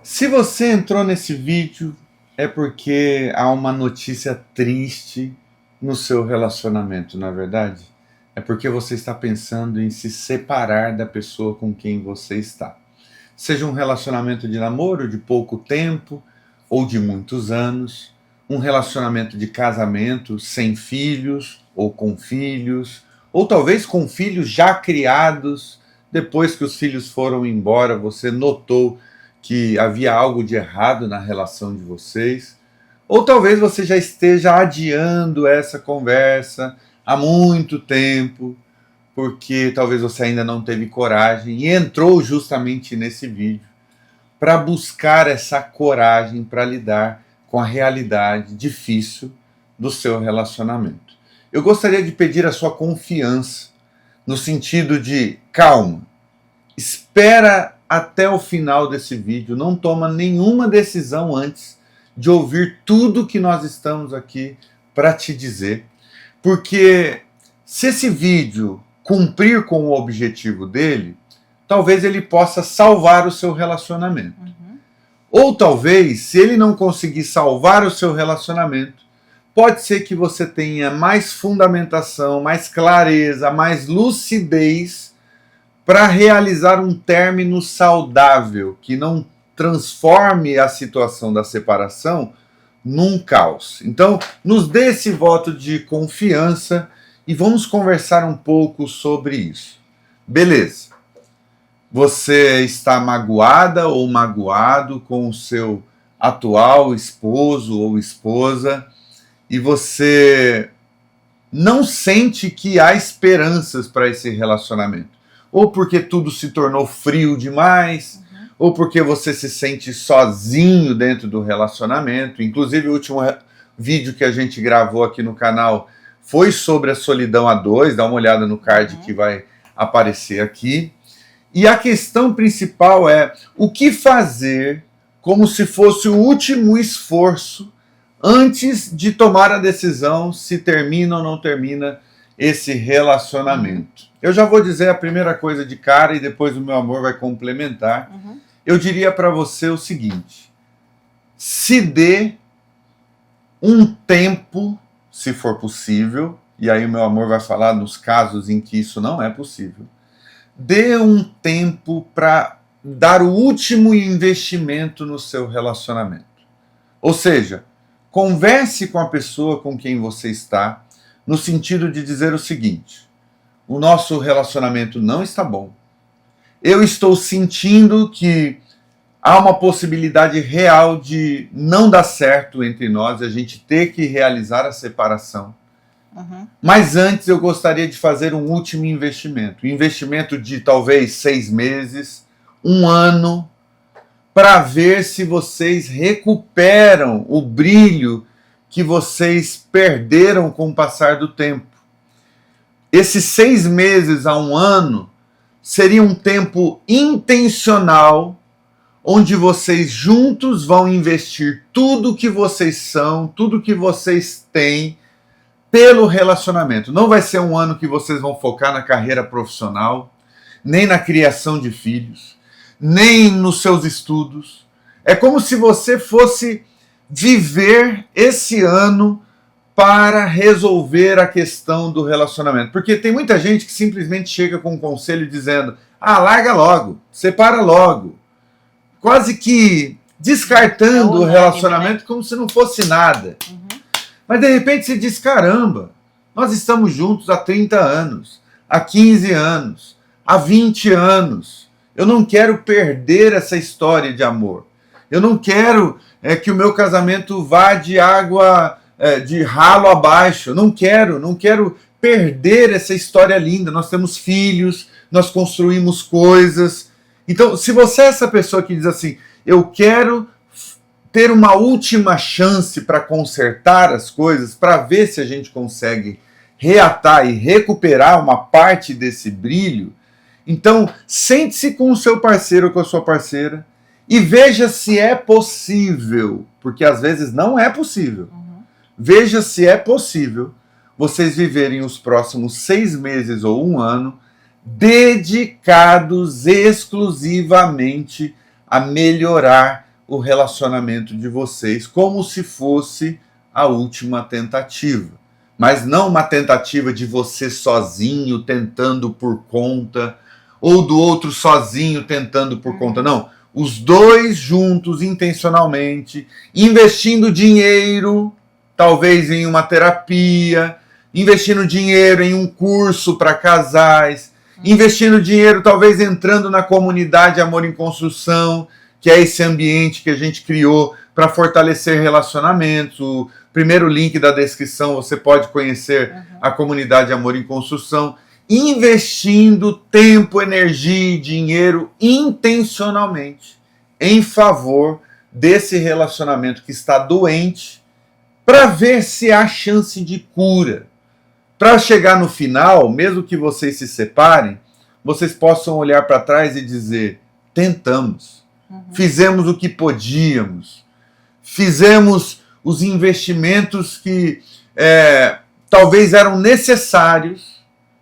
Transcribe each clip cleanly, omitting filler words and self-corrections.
Se você entrou nesse vídeo, é porque há uma notícia triste no seu relacionamento, não é verdade? É porque você está pensando em se separar da pessoa com quem você está. Seja um relacionamento de namoro de pouco tempo ou de muitos anos, um relacionamento de casamento sem filhos ou com filhos, ou talvez com filhos já criados. Depois que os filhos foram embora, você notou que havia algo de errado na relação de vocês, ou talvez você já esteja adiando essa conversa há muito tempo, porque talvez você ainda não teve coragem e entrou justamente nesse vídeo para buscar essa coragem para lidar com a realidade difícil do seu relacionamento. Eu gostaria de pedir a sua confiança, no sentido de calma, espera até o final desse vídeo, não toma nenhuma decisão antes de ouvir tudo que nós estamos aqui para te dizer, porque se esse vídeo cumprir com o objetivo dele, talvez ele possa salvar o seu relacionamento. Ou talvez, se ele não conseguir salvar o seu relacionamento, pode ser que você tenha mais fundamentação, mais clareza, mais lucidez para realizar um término saudável, que não transforme a situação da separação num caos. Então, nos dê esse voto de confiança e vamos conversar um pouco sobre isso. Beleza. Você está magoada ou magoado com o seu atual esposo ou esposa e você não sente que há esperanças para esse relacionamento. Ou porque tudo se tornou frio demais, ou porque você se sente sozinho dentro do relacionamento. Inclusive, o último vídeo que a gente gravou aqui no canal foi sobre a solidão a dois. Dá uma olhada no card que vai aparecer aqui. E a questão principal é o que fazer como se fosse o último esforço antes de tomar a decisão se termina ou não termina esse relacionamento. Eu já vou dizer a primeira coisa de cara e depois o meu amor vai complementar. Eu diria para você o seguinte: se dê um tempo, se for possível, e aí o meu amor vai falar nos casos em que isso não é possível. Dê um tempo para dar o último investimento no seu relacionamento. Ou seja, converse com a pessoa com quem você está, no sentido de dizer o seguinte: o nosso relacionamento não está bom. Eu estou sentindo que há uma possibilidade real de não dar certo entre nós, a gente ter que realizar a separação. Mas antes eu gostaria de fazer um último investimento. Um investimento de talvez 6 meses, 1 ano, para ver se vocês recuperam o brilho que vocês perderam com o passar do tempo. Esses 6 meses a 1 ano seria um tempo intencional, onde vocês juntos vão investir tudo que vocês são, tudo que vocês têm pelo relacionamento. Não vai ser 1 ano que vocês vão focar na carreira profissional, nem na criação de filhos, nem nos seus estudos. É como se você fosse viver esse ano para resolver a questão do relacionamento. Porque tem muita gente que simplesmente chega com um conselho dizendo: larga logo, separa logo. Quase que descartando o relacionamento, como se não fosse nada. Mas de repente você diz: caramba, nós estamos juntos há 30 anos, há 15 anos, há 20 anos. Eu não quero perder essa história de amor. Eu não quero que o meu casamento vá de água, de ralo abaixo. Eu não quero perder essa história linda. Nós temos filhos, nós construímos coisas. Então, se você é essa pessoa que diz assim: eu quero ter uma última chance para consertar as coisas, para ver se a gente consegue reatar e recuperar uma parte desse brilho, então sente-se com o seu parceiro ou com a sua parceira e veja se é possível, porque às vezes não é possível. Veja se é possível vocês viverem os próximos 6 meses ou 1 ano dedicados exclusivamente a melhorar o relacionamento de vocês como se fosse a última tentativa. Mas não uma tentativa de você sozinho tentando por conta, ou do outro sozinho tentando por conta. Não. Os dois juntos, intencionalmente, investindo dinheiro, talvez em uma terapia, investindo dinheiro em um curso para casais, investindo dinheiro talvez entrando na comunidade Amor em Construção, que é esse ambiente que a gente criou para fortalecer relacionamentos. O primeiro link da descrição, você pode conhecer a comunidade Amor em Construção. Investindo tempo, energia e dinheiro intencionalmente em favor desse relacionamento que está doente, para ver se há chance de cura. Para chegar no final, mesmo que vocês se separem, vocês possam olhar para trás e dizer: tentamos, fizemos o que podíamos, fizemos os investimentos que talvez eram necessários,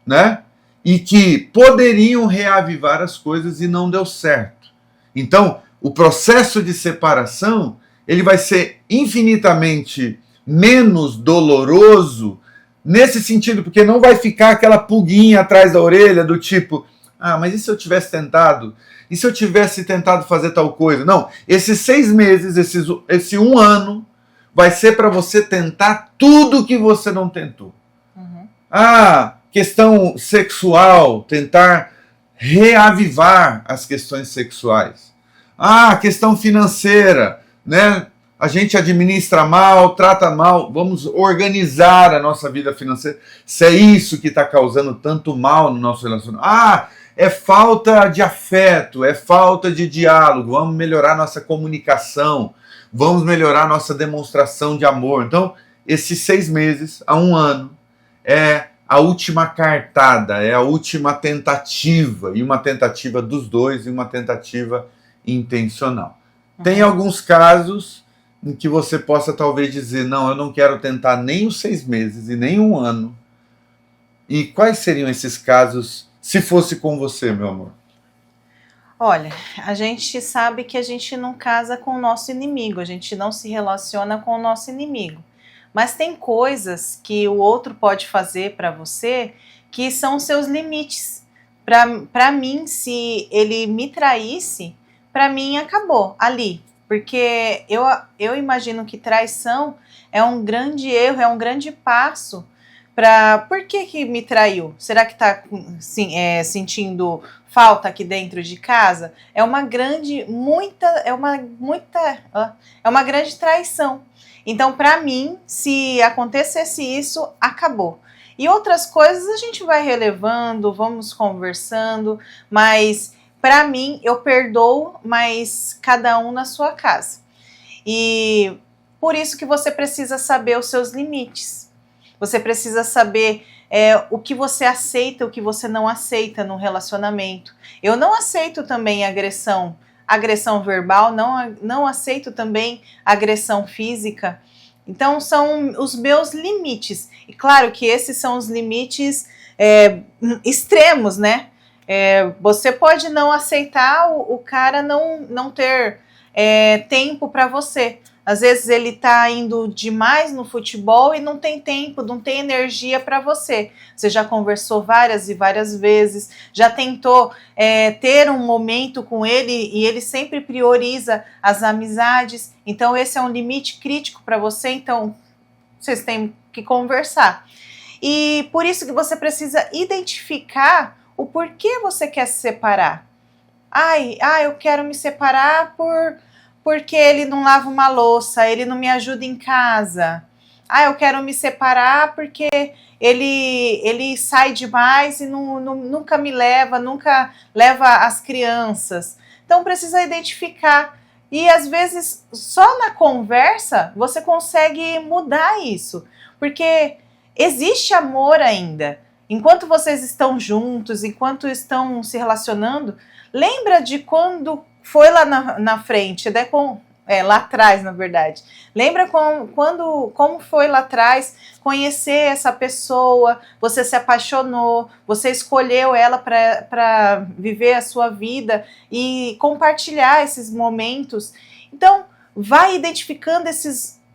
né? E que poderiam reavivar as coisas e não deu certo. Então, o processo de separação, ele vai ser infinitamente menos doloroso nesse sentido, porque não vai ficar aquela pulguinha atrás da orelha do tipo: ah, mas e se eu tivesse tentado? E se eu tivesse tentado fazer tal coisa? Não, esses 6 meses, esse 1 ano, vai ser para você tentar tudo que você não tentou. Questão sexual, tentar reavivar as questões sexuais. Questão financeira, né? A gente administra mal, trata mal, vamos organizar a nossa vida financeira. Se é isso que está causando tanto mal no nosso relacionamento. É falta de afeto, é falta de diálogo, vamos melhorar nossa comunicação, vamos melhorar nossa demonstração de amor. Então, esses 6 meses a 1 ano é a última cartada, é a última tentativa, e uma tentativa dos dois, e uma tentativa intencional. Tem alguns casos em que você possa talvez dizer: não, eu não quero tentar nem os 6 meses e nem 1 ano. E quais seriam esses casos, se fosse com você, meu amor? Olha, a gente sabe que a gente não casa com o nosso inimigo, a gente não se relaciona com o nosso inimigo. Mas tem coisas que o outro pode fazer para você que são seus limites. Para mim, se ele me traísse, para mim acabou ali. Porque eu imagino que traição é um grande erro, é um grande passo para... Por que me traiu? Será que está sentindo falta aqui dentro de casa? É uma grande traição. Então, para mim, se acontecesse isso, acabou. E outras coisas a gente vai relevando, vamos conversando, mas para mim, eu perdoo, mas cada um na sua casa. E por isso que você precisa saber os seus limites. Você precisa saber o que você aceita, o que você não aceita no relacionamento. Eu não aceito também agressão verbal, não aceito também agressão física. Então são os meus limites. E claro que esses são os limites extremos, né? Você pode não aceitar o cara não ter tempo para você. Às vezes ele está indo demais no futebol e não tem tempo, não tem energia para você. Você já conversou várias e várias vezes, já tentou ter um momento com ele e ele sempre prioriza as amizades. Então esse é um limite crítico para você, então vocês têm que conversar. E por isso que você precisa identificar o porquê você quer se separar. Eu quero me separar porque ele não lava uma louça, ele não me ajuda em casa. Eu quero me separar porque ele sai demais e nunca me leva, nunca leva as crianças. Então precisa identificar. E às vezes só na conversa você consegue mudar isso. Porque existe amor ainda. Enquanto vocês estão juntos, enquanto estão se relacionando, lembra de quando foi lá na frente, né? Lá atrás, na verdade. Lembra como foi lá atrás conhecer essa pessoa, você se apaixonou, você escolheu ela para viver a sua vida e compartilhar esses momentos. Então, vai identificando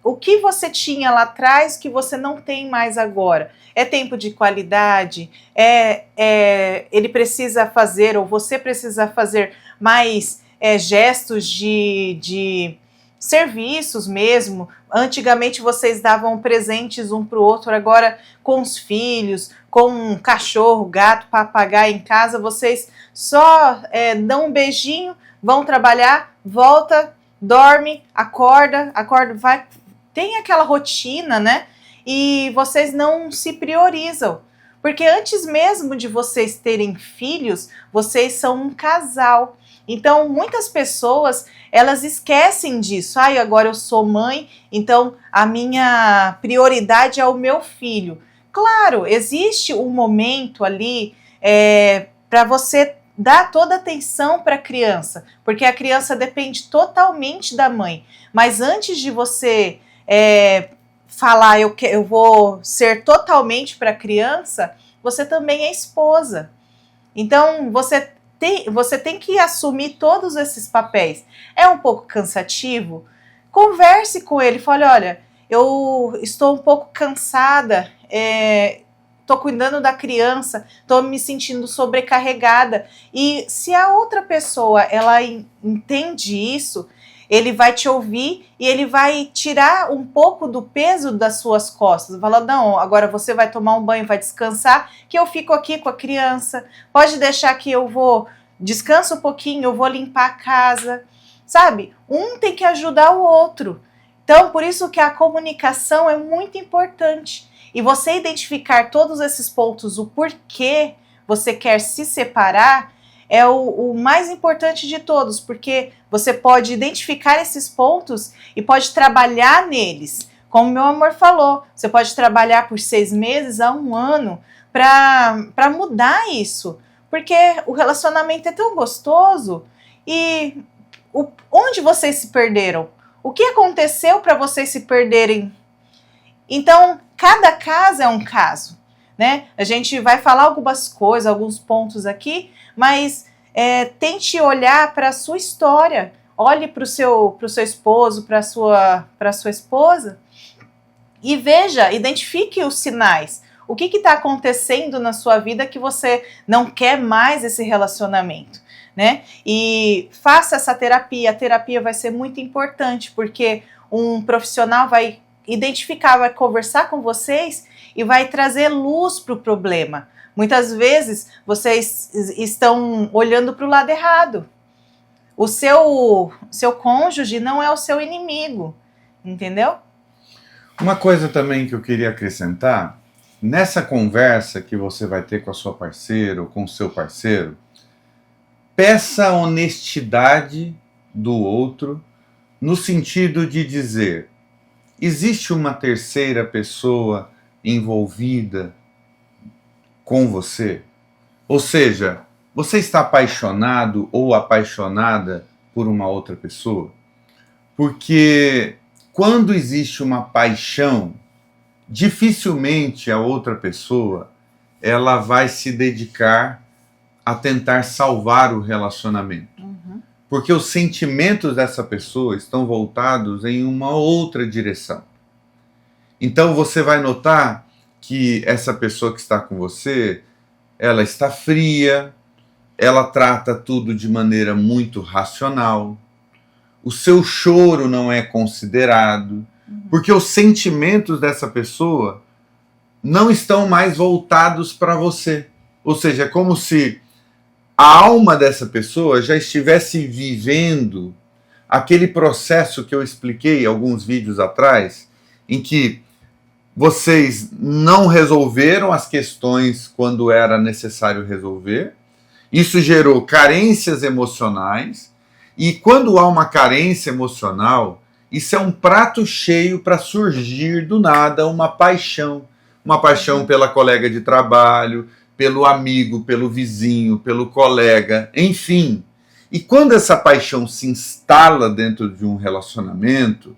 o que você tinha lá atrás que você não tem mais agora. É tempo de qualidade? Ele precisa fazer, ou você precisa fazer mais gestos de serviços mesmo. Antigamente vocês davam presentes um para o outro, agora com os filhos, com um cachorro, gato, papagaio em casa, vocês só dão um beijinho, vão trabalhar, volta, dorme, acorda, vai, tem aquela rotina, né? E vocês não se priorizam. Porque antes mesmo de vocês terem filhos, vocês são um casal. Então, muitas pessoas, elas esquecem disso. Agora eu sou mãe, então a minha prioridade é o meu filho. Claro, existe um momento ali para você dar toda a atenção para a criança, porque a criança depende totalmente da mãe. Mas antes de você falar, eu vou ser totalmente para a criança, você também é esposa. Então, você tem que assumir todos esses papéis. É um pouco cansativo? Converse com ele, fale, olha, eu estou um pouco cansada, estou cuidando da criança, estou me sentindo sobrecarregada. E se a outra pessoa, ela entende isso, ele vai te ouvir e ele vai tirar um pouco do peso das suas costas. Fala, não, agora você vai tomar um banho, vai descansar, que eu fico aqui com a criança. Pode deixar que eu vou, descansa um pouquinho, eu vou limpar a casa. Sabe? Um tem que ajudar o outro. Então, por isso que a comunicação é muito importante. E você identificar todos esses pontos, o porquê você quer se separar, é o mais importante de todos, porque você pode identificar esses pontos e pode trabalhar neles. Como meu amor falou, você pode trabalhar por 6 meses a 1 ano para mudar isso, porque o relacionamento é tão gostoso. E onde vocês se perderam? O que aconteceu para vocês se perderem? Então, cada caso é um caso, né? A gente vai falar algumas coisas, alguns pontos aqui, mas tente olhar para a sua história. Olhe para o seu esposo, para a sua esposa e veja, identifique os sinais. O que está acontecendo na sua vida que você não quer mais esse relacionamento, né? E faça essa terapia. A terapia vai ser muito importante, porque um profissional vai identificar, vai conversar com vocês e vai trazer luz para o problema. Muitas vezes vocês estão olhando para o lado errado. O seu cônjuge não é o seu inimigo, entendeu? Uma coisa também que eu queria acrescentar, nessa conversa que você vai ter com a sua parceira ou com o seu parceiro, peça a honestidade do outro no sentido de dizer: existe uma terceira pessoa envolvida com você? Ou seja, você está apaixonado ou apaixonada por uma outra pessoa? Porque quando existe uma paixão, dificilmente a outra pessoa ela vai se dedicar a tentar salvar o relacionamento. Porque os sentimentos dessa pessoa estão voltados em uma outra direção. Então você vai notar que essa pessoa que está com você, ela está fria, ela trata tudo de maneira muito racional, o seu choro não é considerado, porque os sentimentos dessa pessoa não estão mais voltados para você. Ou seja, é como se a alma dessa pessoa já estivesse vivendo aquele processo que eu expliquei alguns vídeos atrás, em que vocês não resolveram as questões quando era necessário resolver. Isso gerou carências emocionais. E quando há uma carência emocional, isso é um prato cheio para surgir do nada uma paixão. Uma paixão pela colega de trabalho, pelo amigo, pelo vizinho, pelo colega, enfim. E quando essa paixão se instala dentro de um relacionamento,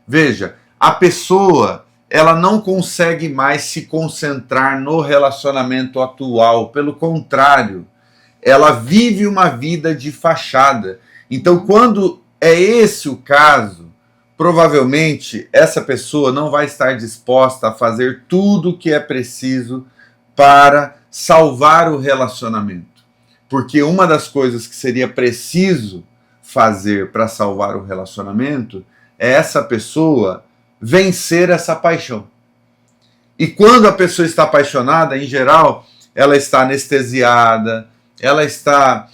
veja, a pessoa ela não consegue mais se concentrar no relacionamento atual. Pelo contrário, ela vive uma vida de fachada. Então, quando é esse o caso, provavelmente essa pessoa não vai estar disposta a fazer tudo o que é preciso para salvar o relacionamento. Porque uma das coisas que seria preciso fazer para salvar o relacionamento é essa pessoa vencer essa paixão. E quando a pessoa está apaixonada, em geral, ela está anestesiada, ela está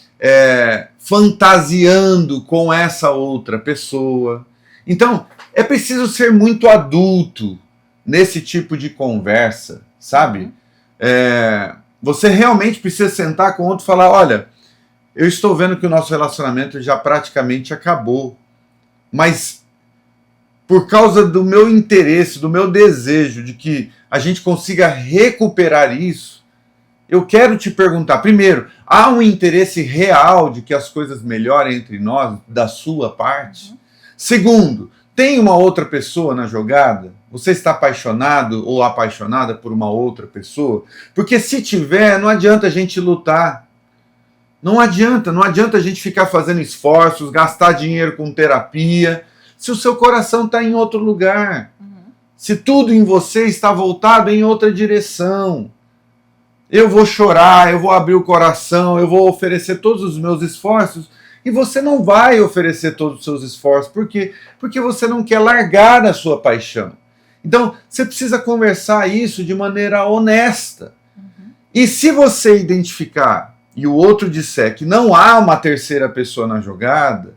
fantasiando com essa outra pessoa. Então, é preciso ser muito adulto nesse tipo de conversa, sabe? Você realmente precisa sentar com o outro e falar, olha, eu estou vendo que o nosso relacionamento já praticamente acabou, mas por causa do meu interesse, do meu desejo de que a gente consiga recuperar isso, eu quero te perguntar, primeiro, há um interesse real de que as coisas melhorem entre nós, da sua parte? Segundo, tem uma outra pessoa na jogada? Você está apaixonado ou apaixonada por uma outra pessoa? Porque se tiver, não adianta a gente lutar. Não adianta a gente ficar fazendo esforços, gastar dinheiro com terapia, se o seu coração está em outro lugar. Se tudo em você está voltado em outra direção. Eu vou chorar, eu vou abrir o coração, eu vou oferecer todos os meus esforços, e você não vai oferecer todos os seus esforços. Por quê? Porque você não quer largar a sua paixão. Então, você precisa conversar isso de maneira honesta. E se você identificar, e o outro disser que não há uma terceira pessoa na jogada,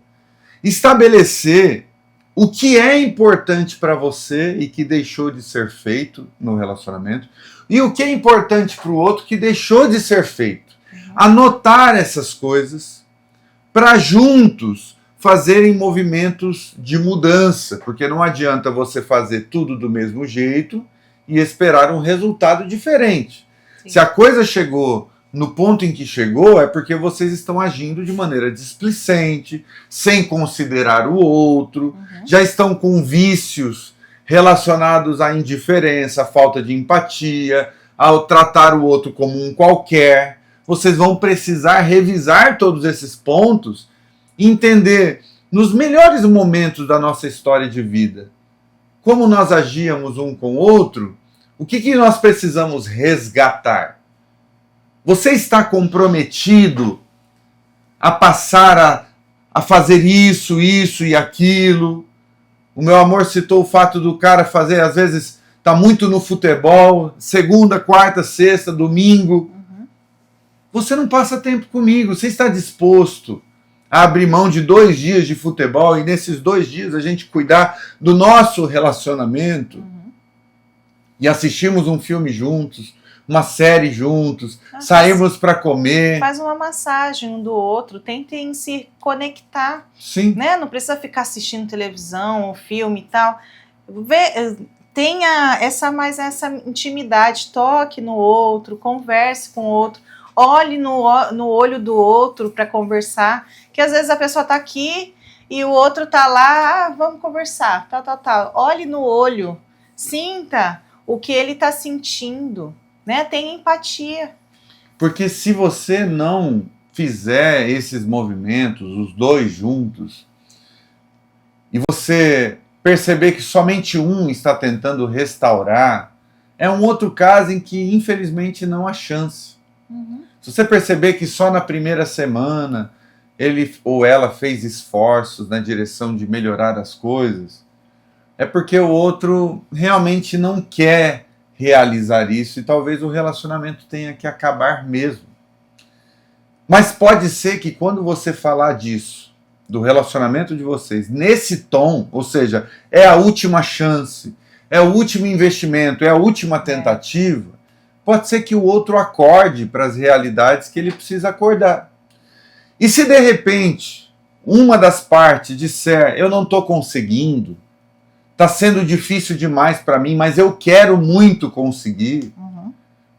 estabelecer o que é importante para você e que deixou de ser feito no relacionamento, e o que é importante para o outro que deixou de ser feito. Anotar essas coisas para juntos fazerem movimentos de mudança, porque não adianta você fazer tudo do mesmo jeito e esperar um resultado diferente. Sim. Se a coisa chegou no ponto em que chegou, é porque vocês estão agindo de maneira displicente, sem considerar o outro, já estão com vícios relacionados à indiferença, à falta de empatia, ao tratar o outro como um qualquer. Vocês vão precisar revisar todos esses pontos e entender, nos melhores momentos da nossa história de vida, como nós agíamos um com o outro, o que nós precisamos resgatar. Você está comprometido a passar a fazer isso e aquilo? O meu amor citou o fato do cara fazer, às vezes, tá muito no futebol, segunda, quarta, sexta, domingo. Você não passa tempo comigo. Você está disposto a abrir mão de 2 dias de futebol e nesses 2 dias a gente cuidar do nosso relacionamento? E assistimos um filme juntos, uma série juntos, saímos para comer. Faz uma massagem um do outro, tentem se conectar. Sim. Né? Não precisa ficar assistindo televisão ou filme e tal. Tenha essa intimidade, toque no outro, converse com o outro, olhe no olho do outro para conversar, que às vezes a pessoa está aqui e o outro está lá, vamos conversar, tal. Olhe no olho, sinta o que ele está sentindo. Né? Tem empatia. Porque se você não fizer esses movimentos, os dois juntos, e você perceber que somente um está tentando restaurar, é um outro caso em que infelizmente não há chance. Se você perceber que só na primeira semana ele ou ela fez esforços na direção de melhorar as coisas, é porque o outro realmente não quer realizar isso e talvez o relacionamento tenha que acabar mesmo. Mas pode ser que quando você falar disso, do relacionamento de vocês, nesse tom, ou seja, é a última chance, é o último investimento, é a última tentativa, pode ser que o outro acorde para as realidades que ele precisa acordar. E se de repente uma das partes disser, eu não estou conseguindo, está sendo difícil demais para mim, mas eu quero muito conseguir,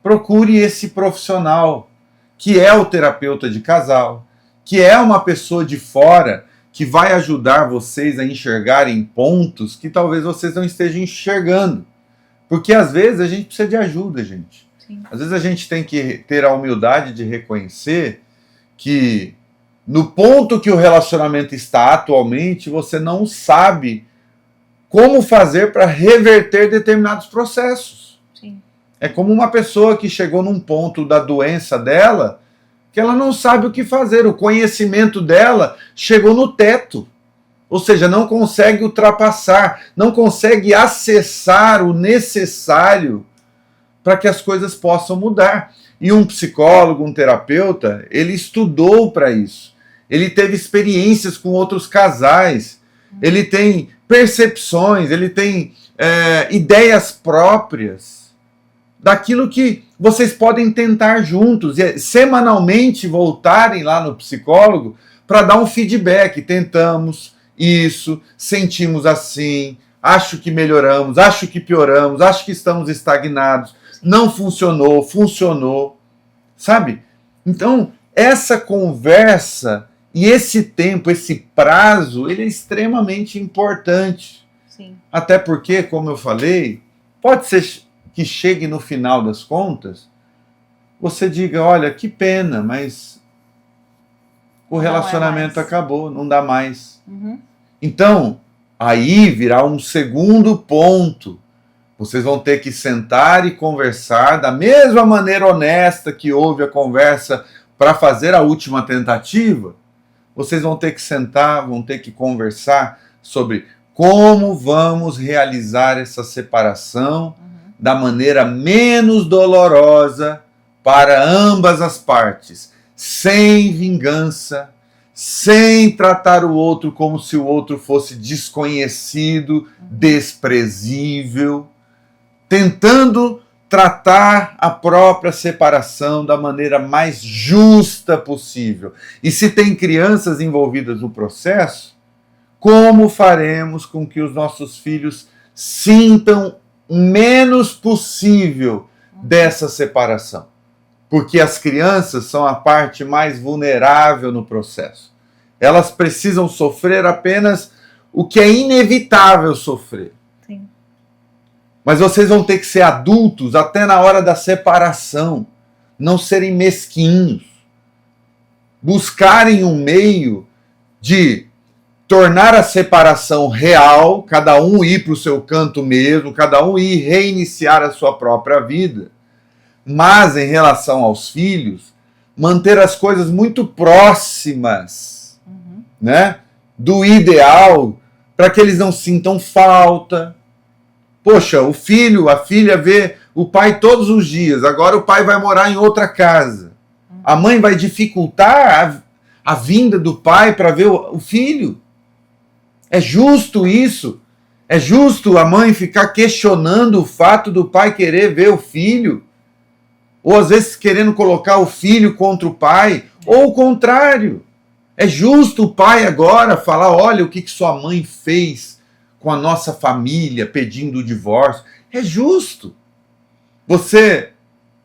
procure esse profissional, que é o terapeuta de casal, que é uma pessoa de fora que vai ajudar vocês a enxergarem pontos que talvez vocês não estejam enxergando. Porque às vezes a gente precisa de ajuda, gente. Sim. Às vezes a gente tem que ter a humildade de reconhecer que no ponto que o relacionamento está atualmente, você não sabe como fazer para reverter determinados processos. Sim. É como uma pessoa que chegou num ponto da doença dela que ela não sabe o que fazer. O conhecimento dela chegou no teto. Ou seja, não consegue ultrapassar, não consegue acessar o necessário para que as coisas possam mudar. E um psicólogo, um terapeuta, ele estudou para isso. Ele teve experiências com outros casais. Ele tem percepções, ele tem ideias próprias daquilo que vocês podem tentar juntos. E semanalmente voltarem lá no psicólogo para dar um feedback. Tentamos isso, sentimos assim, acho que melhoramos, acho que pioramos, acho que estamos estagnados, não funcionou, funcionou, sabe? Então, essa conversa e esse tempo, esse prazo, ele é extremamente importante. Sim. Até porque, como eu falei, pode ser que chegue no final das contas, você diga, olha, que pena, mas o relacionamento acabou, não dá mais. Uhum. Então, aí virá um segundo ponto. Vocês vão ter que sentar e conversar da mesma maneira honesta que houve a conversa para fazer a última tentativa. Vocês vão ter que sentar, vão ter que conversar sobre como vamos realizar essa separação da maneira menos dolorosa para ambas as partes, sem vingança, sem tratar o outro como se o outro fosse desconhecido, desprezível, tentando tratar a própria separação da maneira mais justa possível. E se tem crianças envolvidas no processo, como faremos com que os nossos filhos sintam o menos possível dessa separação? Porque as crianças são a parte mais vulnerável no processo. Elas precisam sofrer apenas o que é inevitável sofrer. Sim. Mas vocês vão ter que ser adultos até na hora da separação. Não serem mesquinhos. Buscarem um meio de tornar a separação real, cada um ir para o seu canto mesmo, cada um ir reiniciar a sua própria vida. Mas em relação aos filhos, manter as coisas muito próximas, né, do ideal, para que eles não sintam falta. Poxa, o filho, a filha vê o pai todos os dias, agora o pai vai morar em outra casa. A mãe vai dificultar a vinda do pai para ver o filho. É justo isso? É justo a mãe ficar questionando o fato do pai querer ver o filho? Ou às vezes querendo colocar o filho contra o pai? Ou o contrário? É justo o pai agora falar, olha o que sua mãe fez com a nossa família pedindo o divórcio? É justo. Você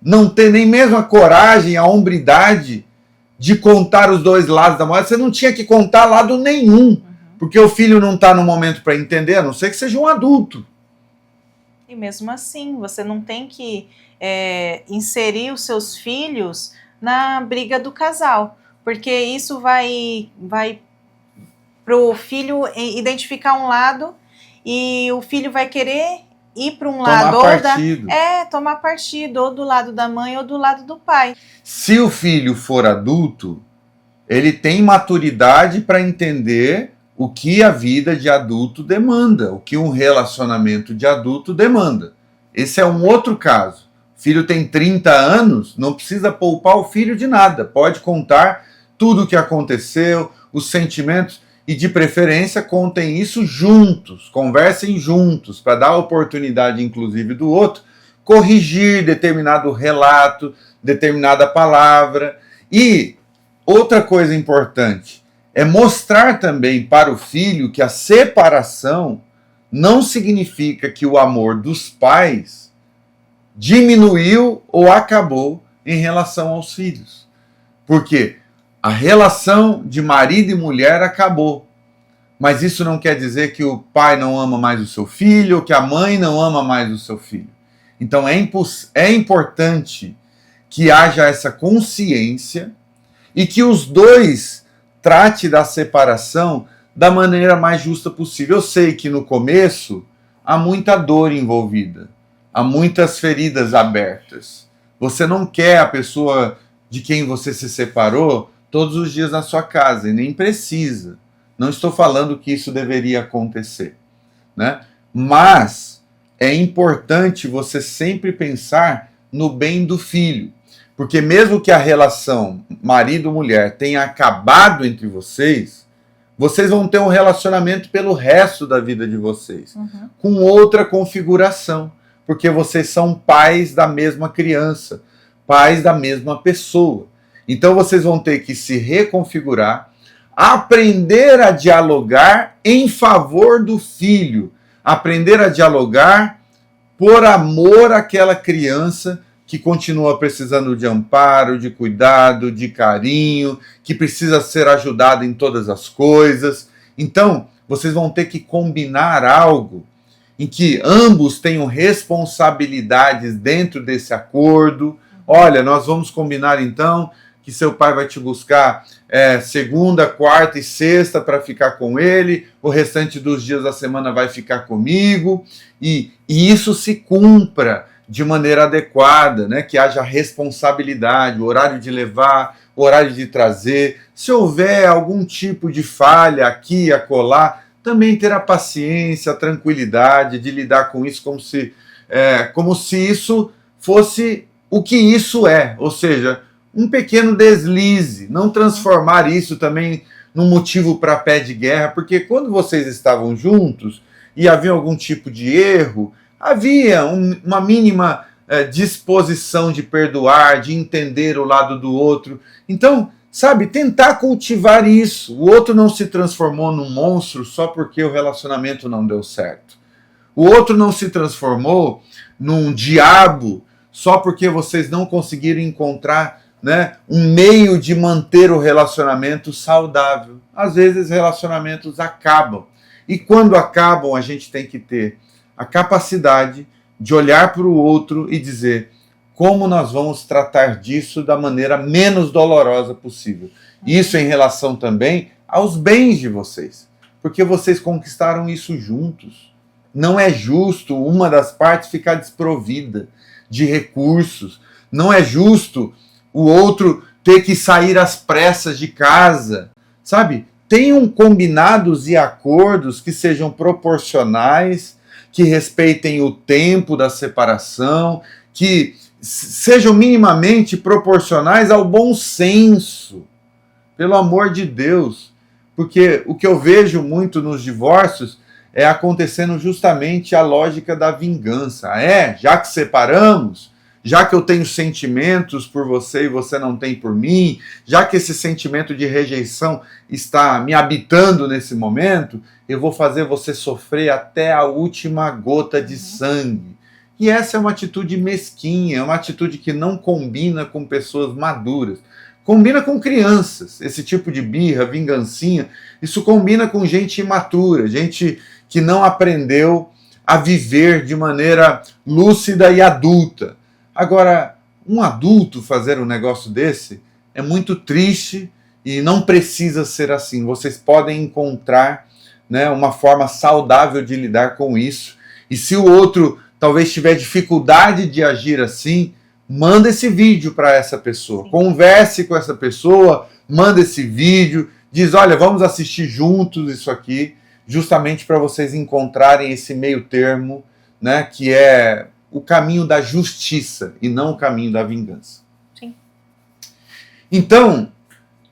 não ter nem mesmo a coragem, a hombridade de contar os dois lados da moeda. Você não tinha que contar lado nenhum, porque o filho não está no momento para entender, a não ser que seja um adulto. E mesmo assim, você não tem que inserir os seus filhos na briga do casal, porque isso vai para o filho identificar um lado e o filho vai querer ir para um lado tomar partido, ou do lado da mãe ou do lado do pai. Se o filho for adulto, ele tem maturidade para entender o que a vida de adulto demanda, o que um relacionamento de adulto demanda. Esse é um outro caso. O filho tem 30 anos, não precisa poupar o filho de nada, pode contar tudo o que aconteceu, os sentimentos, e de preferência contem isso juntos, conversem juntos, para dar a oportunidade, inclusive, do outro corrigir determinado relato, determinada palavra. E outra coisa importante é mostrar também para o filho que a separação não significa que o amor dos pais diminuiu ou acabou em relação aos filhos. Porque a relação de marido e mulher acabou. Mas isso não quer dizer que o pai não ama mais o seu filho, ou que a mãe não ama mais o seu filho. Então é importante que haja essa consciência e que os dois trate da separação da maneira mais justa possível. Eu sei que no começo há muita dor envolvida, há muitas feridas abertas. Você não quer a pessoa de quem você se separou todos os dias na sua casa, e nem precisa. Não estou falando que isso deveria acontecer, né? Mas é importante você sempre pensar no bem do filho. Porque mesmo que a relação marido-mulher tenha acabado entre vocês, vocês vão ter um relacionamento pelo resto da vida de vocês, com outra configuração, porque vocês são pais da mesma criança, pais da mesma pessoa. Então vocês vão ter que se reconfigurar, aprender a dialogar em favor do filho, aprender a dialogar por amor àquela criança que continua precisando de amparo, de cuidado, de carinho, que precisa ser ajudada em todas as coisas. Então, vocês vão ter que combinar algo em que ambos tenham responsabilidades dentro desse acordo. Olha, nós vamos combinar então que seu pai vai te buscar segunda, quarta e sexta para ficar com ele, o restante dos dias da semana vai ficar comigo, e isso se cumpra de maneira adequada, né? Que haja responsabilidade, o horário de levar, o horário de trazer. Se houver algum tipo de falha aqui e acolá, também ter a paciência, a tranquilidade de lidar com isso como se isso fosse o que isso é, ou seja, um pequeno deslize, não transformar isso também num motivo para pé de guerra, porque quando vocês estavam juntos e havia algum tipo de erro, havia uma mínima disposição de perdoar, de entender o lado do outro. Então, sabe, tentar cultivar isso. O outro não se transformou num monstro só porque o relacionamento não deu certo. O outro não se transformou num diabo só porque vocês não conseguiram encontrar, né, um meio de manter o relacionamento saudável. Às vezes relacionamentos acabam. E quando acabam, a gente tem que ter a capacidade de olhar para o outro e dizer como nós vamos tratar disso da maneira menos dolorosa possível. Isso em relação também aos bens de vocês, porque vocês conquistaram isso juntos. Não é justo uma das partes ficar desprovida de recursos. Não é justo o outro ter que sair às pressas de casa. Sabe? Tenham combinados e acordos que sejam proporcionais, que respeitem o tempo da separação, que sejam minimamente proporcionais ao bom senso. Pelo amor de Deus. Porque o que eu vejo muito nos divórcios é acontecendo justamente a lógica da vingança. Já que separamos, já que eu tenho sentimentos por você e você não tem por mim, já que esse sentimento de rejeição está me habitando nesse momento, eu vou fazer você sofrer até a última gota de sangue. E essa é uma atitude mesquinha, é uma atitude que não combina com pessoas maduras. Combina com crianças, esse tipo de birra, vingancinha, isso combina com gente imatura, gente que não aprendeu a viver de maneira lúcida e adulta. Agora, um adulto fazer um negócio desse é muito triste e não precisa ser assim. Vocês podem encontrar, né, uma forma saudável de lidar com isso. E se o outro talvez tiver dificuldade de agir assim, manda esse vídeo para essa pessoa. Converse com essa pessoa, manda esse vídeo, diz, olha, vamos assistir juntos isso aqui, justamente para vocês encontrarem esse meio termo, né, que é o caminho da justiça e não o caminho da vingança. Sim. Então,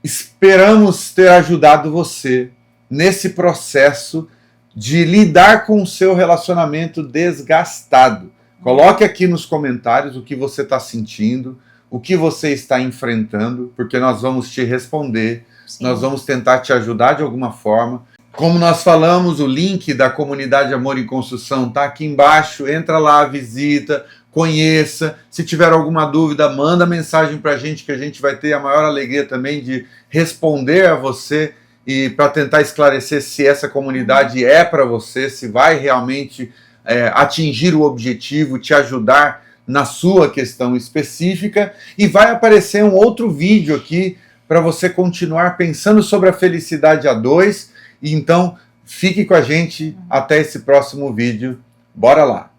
esperamos ter ajudado você nesse processo de lidar com o seu relacionamento desgastado. Coloque aqui nos comentários o que você está sentindo, o que você está enfrentando, porque nós vamos te responder, Sim. Nós vamos tentar te ajudar de alguma forma. Como nós falamos, o link da comunidade Amor em Construção está aqui embaixo, entra lá, visita, conheça. Se tiver alguma dúvida, manda mensagem para a gente, que a gente vai ter a maior alegria também de responder a você e para tentar esclarecer se essa comunidade é para você, se vai realmente atingir o objetivo, te ajudar na sua questão específica. E vai aparecer um outro vídeo aqui para você continuar pensando sobre a felicidade a dois. E então, fique com a gente até esse próximo vídeo. Bora lá!